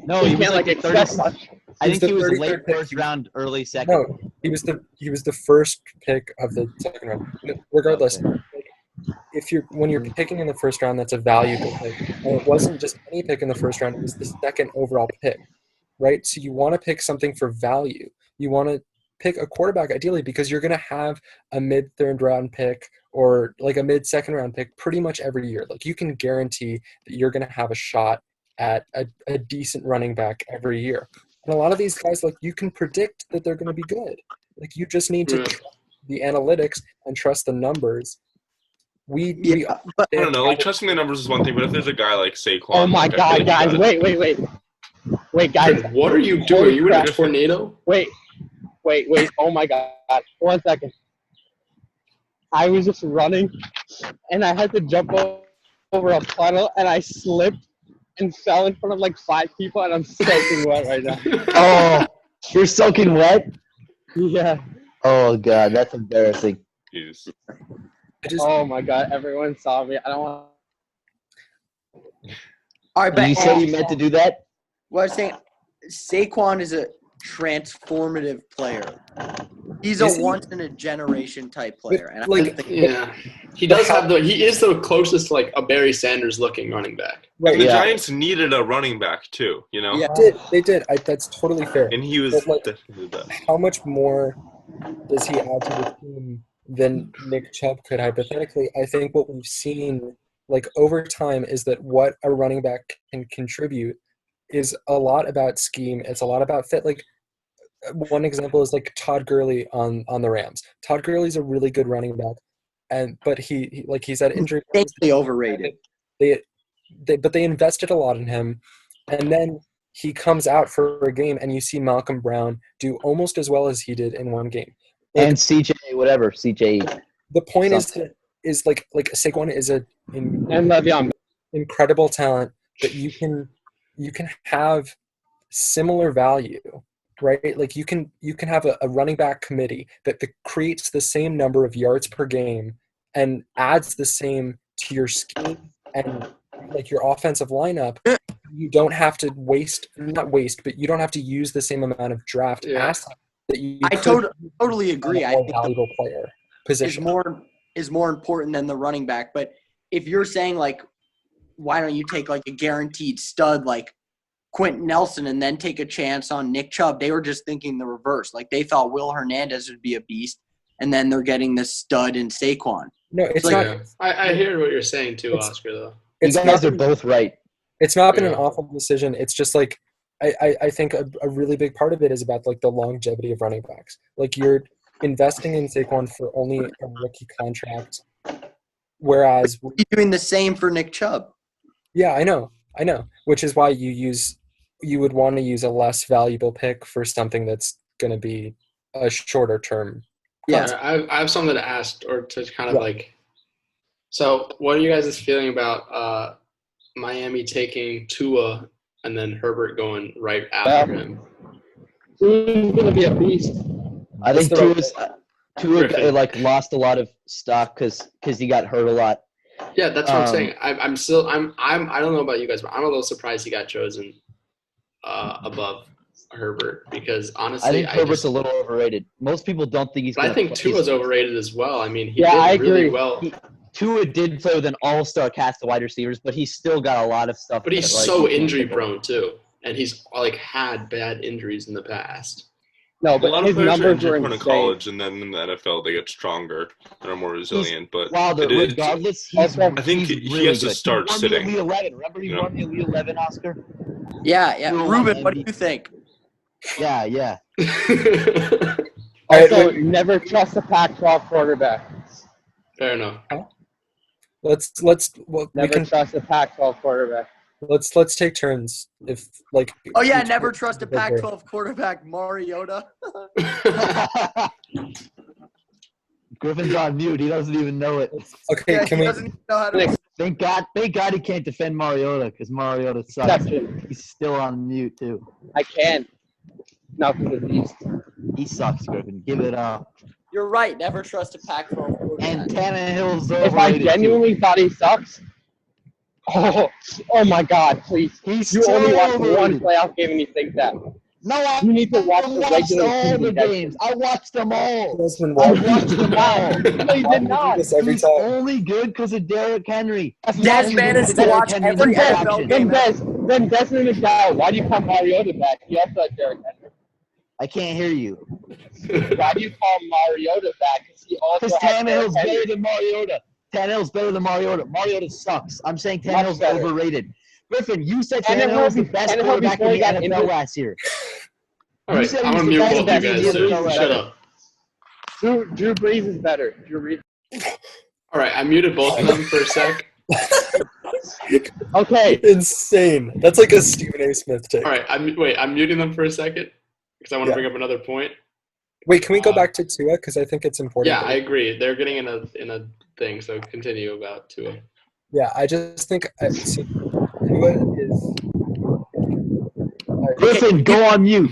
No, You he was can't like the expect 30. much. I He's think he the was 33rd late pick. first round, early second. No, he was the first pick of the second round. Regardless, Okay. like, when you're picking in the first round, that's a valuable pick. And it wasn't just any pick in the first round; it was the second overall pick, right? So you want to pick something for value. You want to pick a quarterback ideally because you're going to have a mid-third round pick or like a mid-second round pick pretty much every year. Like you can guarantee that you're going to have a shot at a decent running back every year. And a lot of these guys, like you can predict that they're going to be good. Like you just need to Yeah. trust the analytics and trust the numbers. We yeah, but I don't know. Like trusting the numbers is one thing, but if there's a guy like Saquon, Oh my like, I feel God, like you guys! gotta- Wait, guys! What are you doing? Are you in a tornado? Wait! Oh my God! 1 second. I was just running, and I had to jump over a puddle, and I slipped and fell in front of like 5 people, and I'm soaking wet right now. Oh, you're soaking wet? Yeah. Oh, God, that's embarrassing. Jeez. I just Oh my God! Everyone saw me. I don't want. all right, Did you say but you meant to do that? what I was saying, Saquon is a transformative player. He's Is a he? once in a generation type player, and I like- think Yeah, he is the closest to like a Barry Sanders looking running back. right, And the Yeah. Giants needed a running back too, you know. Yeah. they did. That's totally fair. And he was But, like, definitely the best. How much more does he add to the team than Nick Chubb could hypothetically? I think what we've seen like over time is that what a running back can contribute is a lot about scheme. It's a lot about fit. Like one example is like Todd Gurley on the Rams. Todd Gurley's a really good running back, but he's had injury. insanely overrated. But they invested a lot in him. And then he comes out for a game, and you see Malcolm Brown do almost as well as he did in one game. Like, And CJ, whatever, CJ. the point something. is like Saquon is And Le'Veon. incredible talent that you can have similar value, right? Like you can have a running back committee that creates the same number of yards per game and adds the same to your scheme and like your offensive lineup. You don't have to but you don't have to use the same amount of draft assets that you I could totally on agree. a I more think valuable player is position. more important than the running back. But if you're saying like, why don't you take like a guaranteed stud like Quentin Nelson and then take a chance on Nick Chubb? They were just thinking the reverse. Like they thought Will Hernandez would be a beast, and then they're getting this stud in Saquon. No, it's like- not. I hear what you're saying too, It's- Oscar. Though You guys are both right. It's not been an Yeah. awful decision. It's just like I think a really big part of it is about like the longevity of running backs. Like you're investing in Saquon for only a rookie contract, whereas You're doing the same for Nick Chubb. yeah, I know, which is why you would want to use a less valuable pick for something that's going to be a shorter term. Yeah. I have something to ask or to kind of Yeah. like. So, what are you guys' feeling about Miami taking Tua and then Herbert going right after him? Tua's gonna be a beast. I think What's Tua Griffin. like lost a lot of stock because he got hurt a lot. Yeah, that's what I'm saying. I don't know about you guys, but I'm a little surprised he got chosen above Herbert because honestly, I think Herbert's just, a little overrated. Most people don't think he's. but I gonna think play. Tua's overrated as well. I mean, he Yeah, I did really agree. well, Tua did play with an all-star cast of wide receivers, but he's still got a lot of stuff. but he's that, like, so you can't injury figure. prone too, and he's like had bad injuries in the past. No, A but lot his of players are numbers injured were prone in insane. college, and then in the NFL they get stronger and are more resilient. But Wilder, it is, regardless, he's. Also, I think he's he really has to good. start he won sitting. The Elite 11. Remember, he You know? won the Elite 11, Oscar. Yeah. Tua won Ruben, what do MVP. you think? Yeah. Also, never trust a Pac-12 quarterback. Fair enough. we Never can trust a Pac-12 quarterback. let's take turns if like. Oh yeah, each never person trust a goes there. Pac-12 quarterback, Mariota. Griffin's on mute. He doesn't even know it. Okay, Yeah, can he we? doesn't even know how to. Thank God he can't defend Mariota because Mariota sucks. Exception. He's still on mute too. I can. Not for the beast. He sucks, Griffin. Give it up. You're right. Never trust a Pac-12 quarterback. And Tannehill's If I overrated genuinely thought he sucks, oh my God, please. too. He's You still only watched one overrated. playoff game and you think that. No, I You need to watch the watched regular all the season. games. I watched them all. Desmond, I why watched them all. No, you why did do not. this every He's time? only good because of Derrick Henry. Des managed to watch every NFL game. Then Desmond McDowell. Why do you call Mariota back? He also had Derrick Henry. I can't hear you. Why do you call Mariota back? Because he also Because had Derrick Tannehill's better Henry. than Mariota. Tannehill's better than Mariota. Mariota sucks. I'm saying Much Tannehill's better. overrated. Griffin, you said Tannehill Tannehill was the be- best Tannehill quarterback before in he the got NFL injured. last year. All right, said I'm he's gonna the mute best both you back in guys. the So NFL shut ever. up. Drew Brees is better. Drew Brees. All right, I muted both of them for a sec. Okay. Insane. That's like a Stephen A. Smith take. All right, I'm muting them for a second because I want to Yeah. bring up another point. Wait, can we go back to Tua? Because I think it's important. Yeah, I agree. They're getting in a thing, so continue about Tua. Yeah, I just think so Tua is. Griffin, go on mute.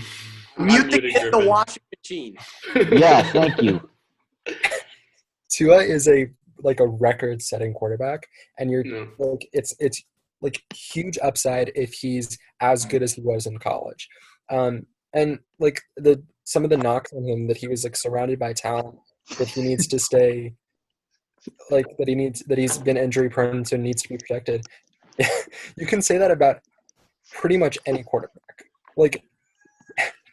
Mute the muted kid in the Griffin. washing machine. Yeah, thank you. Tua is a record-setting quarterback, and you're No. like it's like huge upside if he's as good as he was in college. And like some of the knocks on him that he was like surrounded by talent, that he needs to stay like that he's been injury prone, so needs to be protected. You can say that about pretty much any quarterback. Like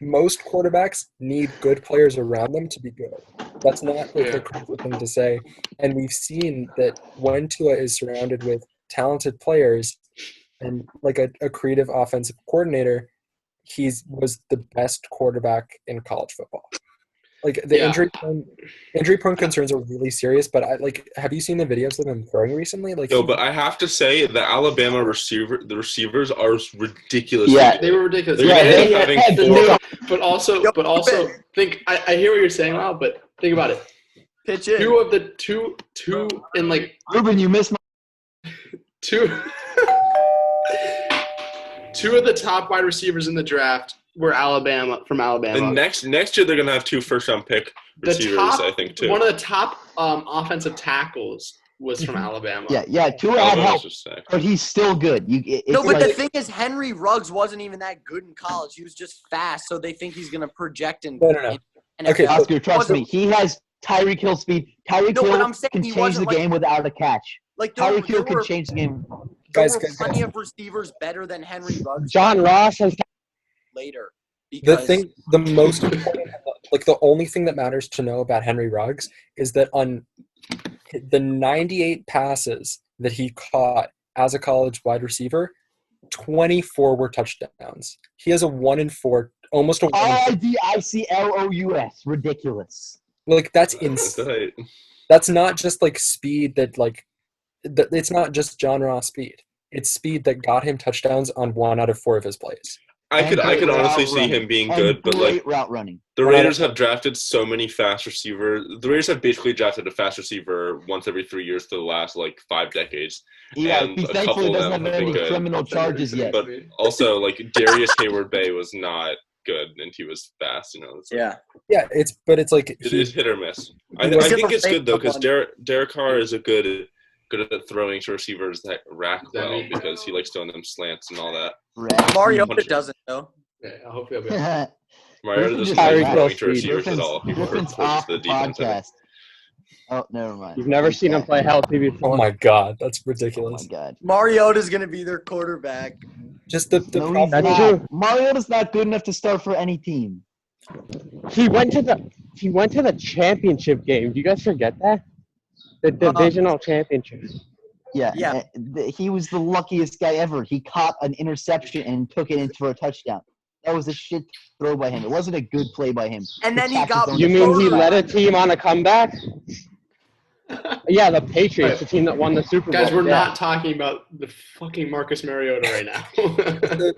most quarterbacks need good players around them to be good. That's not like a crazy thing to say. And we've seen that when Tua is surrounded with talented players and like a creative offensive coordinator, he was the best quarterback in college football. Like the Yeah. injury prone concerns are really serious. But have you seen the videos of him throwing recently? Like, No, but I have to say the Alabama receivers are ridiculously Yeah. good. They were ridiculous. They're gonna end up they- having they- four. But also think I hear what you're saying, Mal, but think about it. Pitch in. Two in like Ruben, you missed my. two two of the top wide receivers in the draft were from Alabama. And next year they're gonna have 2 first-round pick receivers, I think too. One of the top offensive tackles was from Alabama. Yeah. Tua had help, Alabama's just sick. but he's still good. No, but the like, thing is, Henry Ruggs wasn't even that good in college. He was just fast, so they think he's going to project in. No. in Okay, NFL. Oscar, trust me, he has Tyreek Hill speed. Tyreek No, but Hill I'm saying can he change the wasn't like- game without a catch. Like there Tyreek Hill were can change the game. There were plenty of receivers better than Henry Ruggs John Ross has later. The most important, like the only thing that matters to know about Henry Ruggs is that on the 98 passes that he caught as a college wide receiver, 24 were touchdowns. He has a 1 in 4, almost a 1 in 4. RIDICLOUS. Ridiculous. Like that's insane. That's not just like speed it's not just John Ross speed. It's speed that got him touchdowns on 1 out of 4 of his plays. I could honestly see him being good, but like route running. the Raiders have drafted so many fast receivers. The Raiders have basically drafted a fast receiver once every 3 years for the last like 5 decades. Yeah, and he a couple thankfully of doesn't them have have been any good. criminal charges yet. But also, like Darius Hayward-Bay was not good, and he was fast. It's like, Yeah, it's like it is hit or miss. I Except think for it's good though fake because Derek Carr is good at throwing to receivers that rack well because he likes throwing them slants and all that. Mariota doesn't though. Yeah, hopefully I'll be okay. Mariota doesn't Tyreek like throwing Hill to receivers at all. He Griffin's prefers off the the defense. podcast. Oh, never mind. You've never seen him play healthy before. oh my god, that's Oh ridiculous. my god. Mariota's going to be their quarterback. Just the No, problem. he's That's not. true. Mariota's not good enough to start for any team. He went to the championship game. Do you guys forget that? The divisional championship. Yeah. Yeah. He was the luckiest guy ever. He caught an interception and took it in for a touchdown. That was a shit throw by him. It wasn't a good play by him. And then he Attacked his got- own You mean he quarterback. led a team on a comeback? Yeah, the Patriots, the team that won the Super Bowl. Guys, we're Yeah. not talking about the fucking Marcus Mariota right now.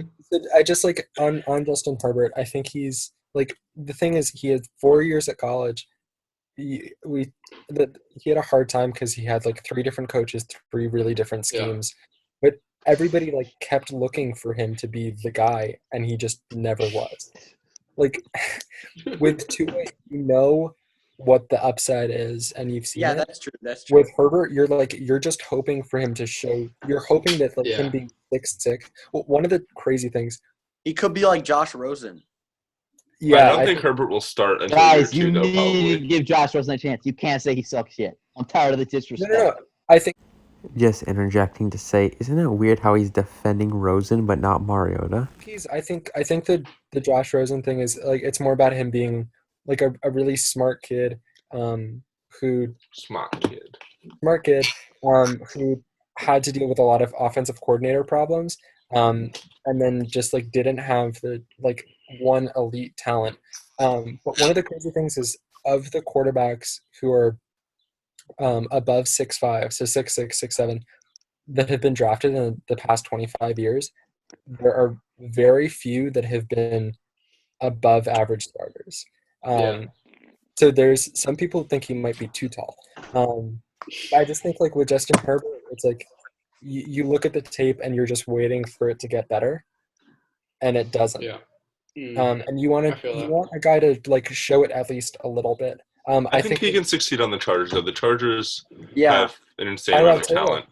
I just like on Justin Herbert. I think he's like the thing is he had 4 years at college. He had a hard time because he had like 3 different coaches, 3 really different schemes, but everybody like kept looking for him to be the guy, and he just never was. Like with Tua, you know what the upside is, and you've seen Yeah, it. that's true. That's true. With Herbert, you're just hoping for him to show. You're hoping that like him being 6'6". Well, one of the crazy things. He could be like Josh Rosen. Yeah, I don't think Herbert will start until Guys, year 2, you though, need probably. to give Josh Rosen a chance. You can't say he sucks yet. I'm tired of the disrespect. No. I think Just interjecting to say, isn't it weird how he's defending Rosen but not Mariota? I think the Josh Rosen thing is like it's more about him being like a really smart kid, who had to deal with a lot of offensive coordinator problems, and then just like didn't have the like one elite talent. But one of the crazy things is of the quarterbacks who are above 6'5", so 6'6", 6'7", that have been drafted in the past 25 years, there are very few that have been above average starters. So there's some people think he might be too tall. I just think like with Justin Herbert, it's like you look at the tape and you're just waiting for it to get better, and it doesn't. And you want a guy to like show it at least a little bit. I think he can succeed on the Chargers, though. The Chargers have an insane amount of talent.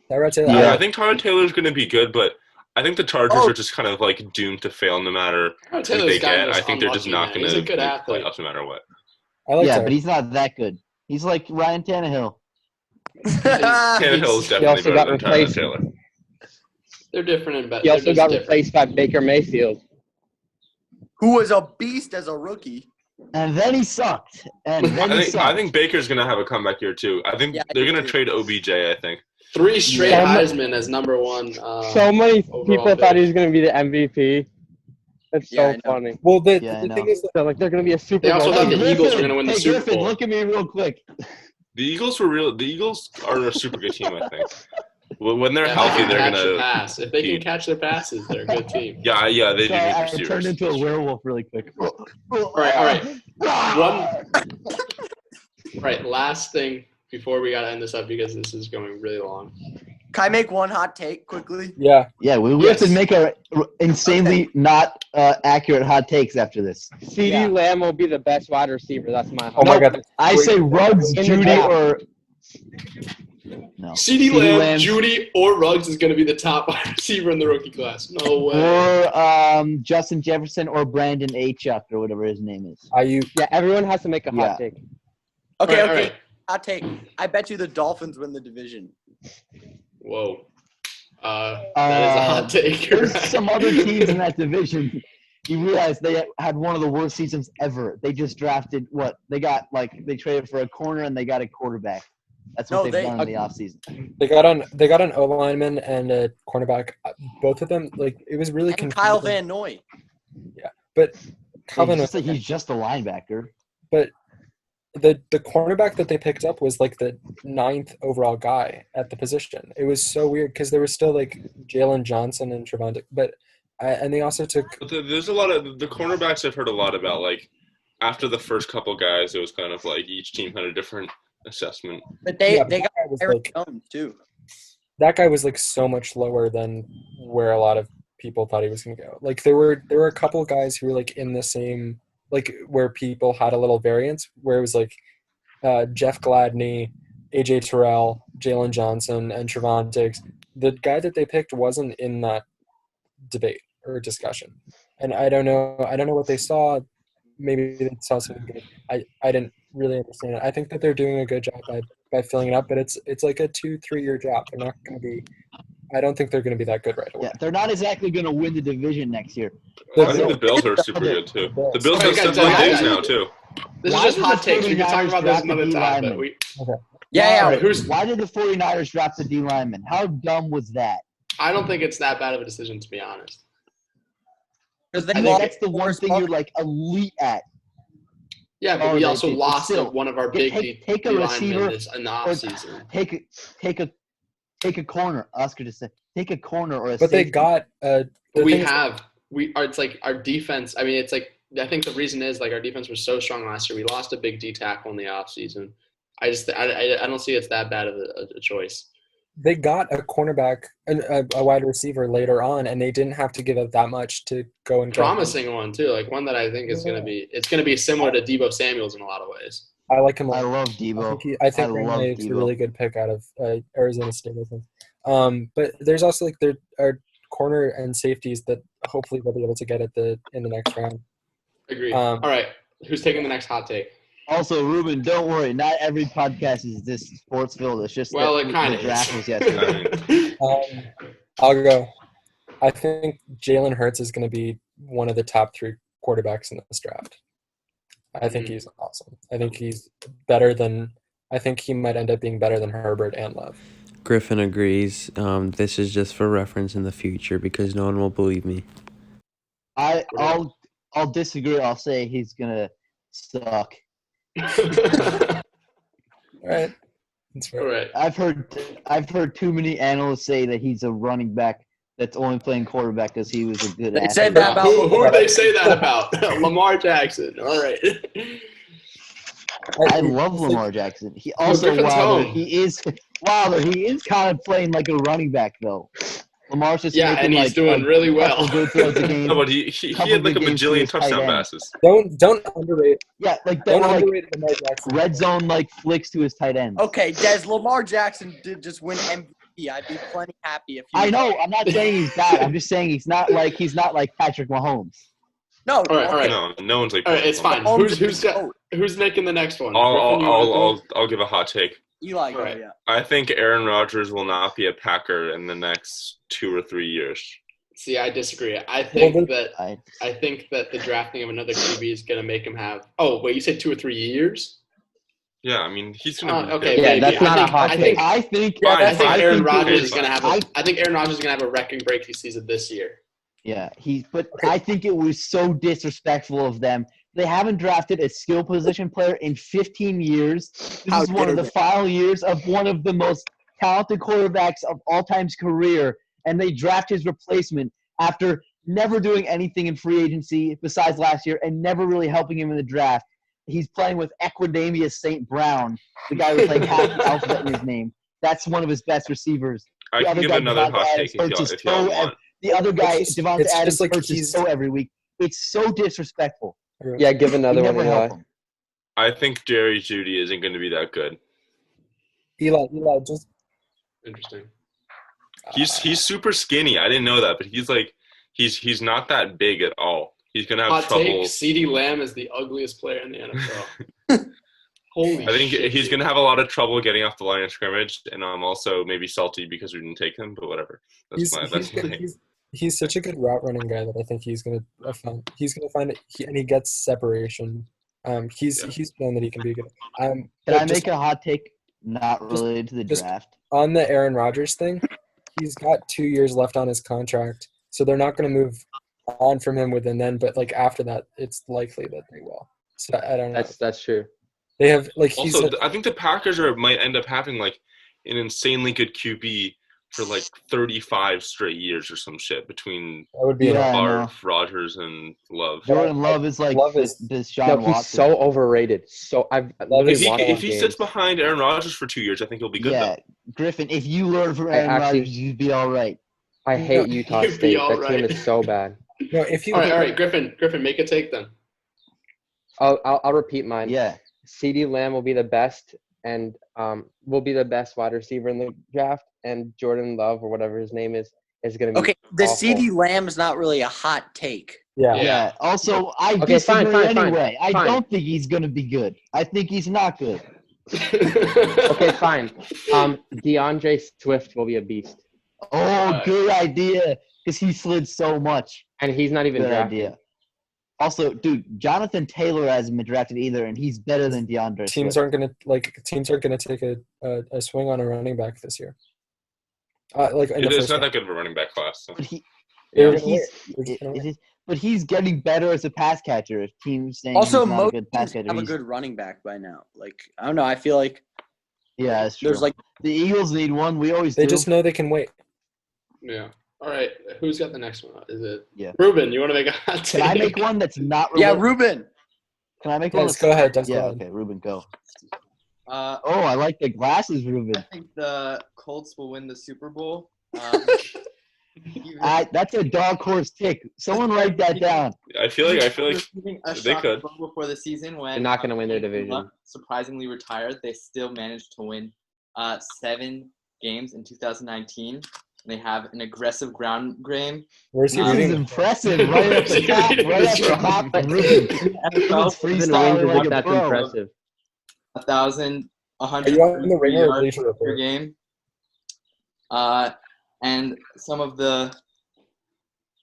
Yeah. I think Tyrod Taylor's going to be good, but I think the Chargers are just kind of like doomed to fail no matter who they get. I think they're just not going to play off no matter what. But he's not that good. He's like Ryan Tannehill. Tannehill is definitely better than Tyrod Taylor. They're different and better. He also got replaced by Baker Mayfield, who was a beast as a rookie. And then he sucked. I think Baker's going to have a comeback year, too. I think they're going to trade OBJ, I think. 3 straight Heisman as number 1. so many people thought he was going to be the MVP. It's Yeah, I so know. funny. Well, the Yeah, I thing know. is, that So like they're gonna be a Super They also Bowl. thought the team. Eagles were going to win the Hey, Super Griffin, Bowl. look at me real quick. The Eagles were real. The Eagles are a super good team, I think. When they're Yeah, healthy, if they they're can catch the gonna. pass. If they can compete. catch their passes, they're a good team. Yeah, they do Sorry, need I receivers. turned into a werewolf really quick. All right. Right, last thing before we gotta end this up because this is going really long. Can I make one hot take quickly? yeah, Yeah, we have Yes. to make our insanely not accurate hot takes after this. CeeDee Yeah. Lamb will be the best wide receiver. That's my oh my hot. God, I say Ruggs, In the Judy, draft. or no. CeeDee CeeDee Lamb, Lamb's- Judy, or Ruggs is gonna be the top wide receiver in the rookie class. No way. or Justin Jefferson or Brandon Achuk or whatever his name is. Ayuk. Yeah, everyone has to make a hot take. Okay, All okay. right. Hot take. I bet you the Dolphins win the division. Whoa. That is a hot take. You're There's right. some other teams in that division. You realize they had one of the worst seasons ever. They just drafted what? They traded for a corner and they got a quarterback. That's what No, they've they- done in the offseason. They got an O lineman and a cornerback. Both of them, like, it was really And confusing. Kyle Van Noy. But Calvin was He's just a linebacker. But the cornerback that they picked up was like the 9th overall guy at the position. It was so weird because there was still like Jalen Johnson and Trevon, and they also took. But there's a lot of the cornerbacks I've heard a lot about. Like after the first couple guys, it was kind of like each team had a different assessment. But they that got guy was Aaron like Jones too. that guy was like so much lower than where a lot of people thought he was going to go. Like there were a couple of guys who were like in the same, like where people had a little variance, where it was like Jeff Gladney, AJ Terrell, Jalen Johnson, and Trevon Diggs. The guy that they picked wasn't in that debate or discussion, and I don't know what they saw. Maybe they saw something good. I didn't really understand it. I think that they're doing a good job by filling it up, but it's like a 2-3 year job. They're not going to be. I don't think they're going to be that good right away. Yeah, they're not exactly going to win the division next year. I think the Bills are super good too. The Bills Okay, have guys, Stephon guys, Diggs guys. now too. This Why is just did hot the takes. We can talk 49ers about this draft the another time. But D-lineman? Yeah, All right, Why did the 49ers draft the D lineman? How dumb was that? I don't think it's that bad of a decision, to be honest. Because they I think That's the one thing you're like elite at. Yeah, but Oh, we they also did, but lost still, one of our big take a D receiver linemen in the or offseason. take a corner. Oscar just said take a corner or a But they safety. got It's like our defense. I mean, it's like I think the reason is like our defense was so strong last year. We lost a big D tackle in the offseason. I don't see it's that bad of a choice. They got a cornerback, a wide receiver later on, and they didn't have to give up that much to go and get him. Promising one too, like one that I think is gonna be similar to Deebo Samuel's in a lot of ways. I like him a I lot. love Debo. I think I love Renee is a Debo. really good pick out of Arizona State, I think. But there's also like there are corner and safeties that hopefully they'll be able to get in the next round. Agreed. All right, who's taking the next hot take? Also, Ruben, don't worry. Not every podcast is this sports filled. It's just Well, that it kind the of draft is. was yesterday. I'll go. I think Jalen Hurts is going to be one of the top 3 quarterbacks in this draft. I think he's awesome. I think he's better than. I think he might end up being better than Herbert and Love. Griffin agrees. This is just for reference in the future because no one will believe me. I'll disagree. I'll say he's gonna suck. All right. That's fair. All right. I've heard too many analysts say that he's a running back that's only playing quarterback because he was a good They athlete. said that about Who would they say that about? Lamar Jackson. All right. I love Lamar Jackson. He also Griffin's home. he is kind of playing like a running back though. Lamar's just Yeah, making and he's like doing really well. couple good throws a game. No, but he Couple had like a good games to bajillion his tight touchdown end. passes. Don't underrate. Yeah, like Don't that were like underrate Lamar Jackson. red zone like flicks to his tight end. Okay, Des, Lamar Jackson did just win MVP. I'd be plenty happy if you. I know. I'm not saying he's bad. I'm just saying he's not like Patrick Mahomes. No. All right. No one's like. All right, it's fine. Mahomes Who's making the next one? I'll give a hot take. Eli, All right. yeah. I think Aaron Rodgers will not be a Packer in the next 2 or 3 years. See, I disagree. I think that I the drafting of another QB is going to make him have. Oh wait, you said 2 or 3 years? Yeah, I mean he's gonna. Be Okay, good. Yeah, maybe. that's not a hot take. I think Fine, I think fine. Aaron think Rodgers it's is going to have. I think Aaron Rodgers is going to have a record-breaking season this year. Yeah, but I think it was so disrespectful of them. They haven't drafted a skill position player in 15 years. This How is one of dare the they. final years of one of the most talented quarterbacks of all time's career, and they draft his replacement after never doing anything in free agency besides last year and never really helping him in the draft. He's playing with Equidamius St. Brown, the guy with like half the alphabet in his name. That's one of his best receivers. I The can other give guy, another Devonta hot Adams, take hurts his if y'all toe. want. The other guy, It's just- Devonta it's Adams, just like hurts his he's- toe every week. It's so disrespectful. Yeah, give We another one, never Eli. help him. I think Jerry Judy isn't going to be that good. Eli, just Interesting. He's super skinny. I didn't know that, but he's not that big at all. He's going to have Hot trouble. take: CeeDee Lamb is the ugliest player in the NFL. Holy I think shit, he's dude. going to have a lot of trouble getting off the line of scrimmage, and I'm also maybe salty because we didn't take him, but whatever. he's such a good route running guy that I think he's gonna find it, and he gets separation. He's shown that he can be good. Can but I just make a hot take not related to the just- draft? on the Aaron Rodgers thing? He's got 2 years left on his contract, so they're not going to move on from him within then. But like after that, it's likely that they will. So I don't know. That's true. They have like he's Also, I think the Packers might end up having like an insanely good QB for like 35 straight years or some shit between that would be Yeah, I Favre, know. Rodgers, and Love. Jordan Love is like Love is- this Sean No, Watson. he's so overrated. So I've literally If watched he games. sits behind Aaron Rodgers for 2 years, I think he'll be good. Yeah, Though. Griffin, if you learn from I Aaron actually- Rodgers, you'd be all right. I hate Utah You'd be State. all That team right. is so bad. no. If you All right, Griffin, make a take then. I'll repeat mine. Yeah. CeeDee Lamb will be the best and will be the best wide receiver in the draft, and Jordan Love or whatever his name is going to be Okay, the awful. CeeDee Lamb is not really a hot take. yeah. Yeah. Also, I Okay, disagree fine. anyway. I Fine. don't think he's going to be good. I think he's not good. Okay, fine. DeAndre Swift will be a beast, Oh, good idea. Because he slid so much. and he's not even Good drafted. idea. Also, dude, Jonathan Taylor hasn't been drafted either, and he's better than DeAndre Teams Swift. aren't gonna take a swing on a running back this year. Like in the It's first not round. that good of a running back class. So. But he, They're but gonna he's, wait. They're just gonna wait. but he's getting better as a pass catcher. If teams saying Also, he's not a most good pass teams catcher, have a he's- good running back by now. Like, I don't know. I feel like yeah, that's true. there's like the Eagles need one. We always They do. just know they can wait. Yeah. All right. Who's got the next one? Is it Yeah. Ruben? You want to make a hot take? Can I make one that's not? yeah, related- Ruben. Can I make one? Yes, That's, go ahead. Des, go yeah. ahead. Okay, Ruben, go. Uh, Oh, I like the glasses, Ruben. I think the Colts will win the Super Bowl. That's a dog horse tick. Someone write that down. I feel like Receiving a they shot could. before the season when They're not going to win their Andrew division. Luck surprisingly retired, they still managed to win 7 games in 2019. They have an aggressive ground game. Where's he This is reading? impressive. Right at the top. Right at the top. Ruben. Ruben's Even freestyling Rangers, like a that's pro. impressive. 1,100 Are you on the Ringer or yards Bleacher per Report? game. And some of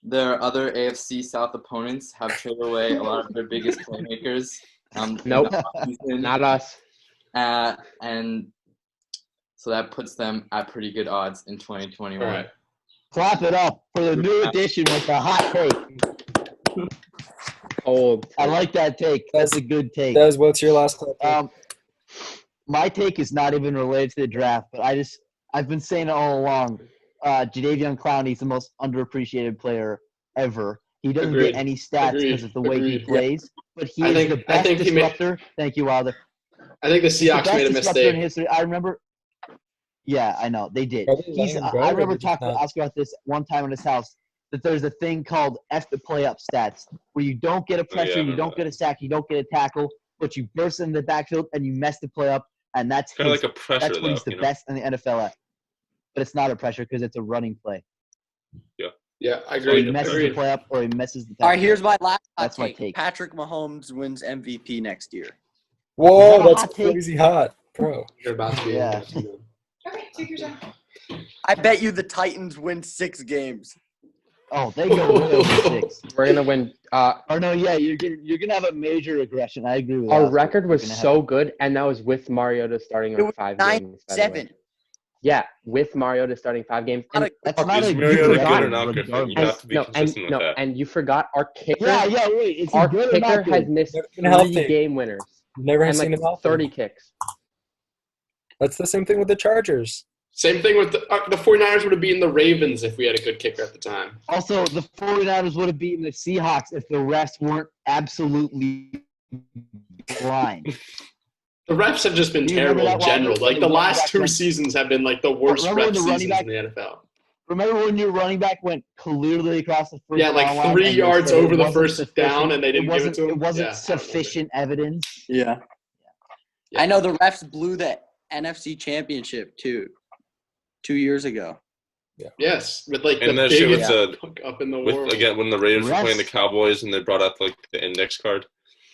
their other AFC South opponents have traded away a lot of their biggest playmakers. Nope. in the offseason. Not us. And so that puts them at pretty good odds in 2021. All right. Clap it up for the new edition with the hot take. Old. I like that take. That's a good take. Des, what's your last clip? My take is not even related to the draft, but I've been saying it all along. Jadeveon Clowney's the most underappreciated player ever. He doesn't Agreed. get any stats Agreed. because of the way he Agreed. plays, but he I is think- the I best think he made- disruptor. Thank you, Wilder. I think the He's the Seahawks best made a disruptor in mistake. history. I remember. Yeah, I know they did. Are they letting him go, I or remember they just talking to not? Oscar about this one time in his house. That there's a thing called F the play up stats, where you don't get a pressure, I you know don't get a sack, you don't get a tackle, but you burst in the backfield and you mess the play up, and that's kind of his, like a pressure that's what though. he's the best in the NFL at. But it's not a pressure because it's a running play. Yeah, I So he agree. messes Agreed. the play up or he messes the All right, tackle. here's my last hot That's my take. take. Patrick Mahomes wins MVP next year. Whoa, Is that a that's hot take? crazy hot, bro. You're about to be. Yeah. Okay, take your time. I bet you the Titans win 6 games. Oh, they go way over 6. We're going to win. Or no, yeah, you're gonna have a major regression. I agree with Our Oscar. record was You're gonna so good, and that was with Mariota starting It was like 5 games. by the way. 9-7. Yeah, with Mariota starting 5 games. And That's fuck, not Is a Mariota good good or odds, not, Griffin? You regardless. have to be consistent with that. and you forgot our kicker. Yeah, wait. It's Our good or kicker not has good? missed Never been 3 healthy. game winners Never and seen like him healthy. 30 kicks. That's the same thing with the Chargers. Same thing with the 49ers would have beaten the Ravens if we had a good kicker at the time. Also, the 49ers would have beaten the Seahawks if the refs weren't absolutely blind. The refs have just been Do you remember terrible in that, general. Walter? Like the The running last back 2 went- seasons have been like the worst Remember when ref the running seasons back- in the NFL. Remember when your running back went clearly across the first Yeah, like down line 3 and they yards said it over the wasn't first sufficient- down and they didn't give it to him? It wasn't Yeah, I remember. sufficient evidence. Yeah. I know the refs blew the NFC Championship too, 2 years ago. Yes, with like And the that shit biggest with fuck up in the with world. again when the Raiders were playing the Refs- Cowboys and they brought up like the index card.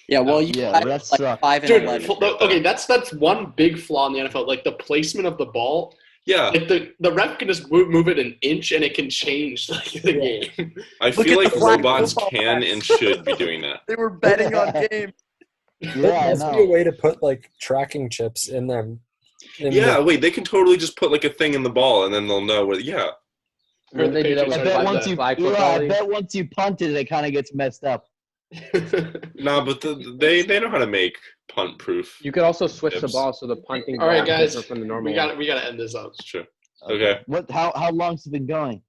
Yeah, well, you Yeah, had refs like suck. 5 and Dude, 11. okay, that's one big flaw in the NFL. Like the placement of the ball. Yeah, Like the ref can just move it an inch and it can change like the game. I Look feel at like the flag robots football can refs. and should be doing that. They were betting on games. Yeah, There I must be a know. way to put like tracking chips in them. Yeah, wait, they can totally just put like a thing in the ball and then they'll know where. Yeah, When they do that Patriots I with are bet like once that. you, flag Eli, football I league. bet once you punt it, it kind of gets messed up. no, but they know how to make punt proof. You could also switch the Tips. ball so the punting All right, ball is guys, different from the normal we got to end this up. It's true. Okay. What? How long's it been going?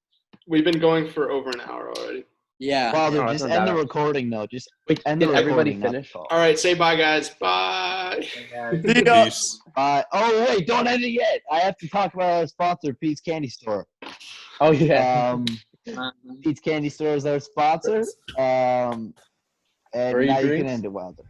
We've been going for over an hour already. Yeah. Father, no, it's just not end that the long. recording though. Just Wait, end the did everybody recording, not the finish? call. All right, say bye, guys. Bye. See ya. Peace. Oh wait, don't end it yet. I have to talk about our sponsor, Pete's Candy Store. Oh yeah. Pete's Candy Store is our sponsor. And Free now you drinks? can end it, Wilder.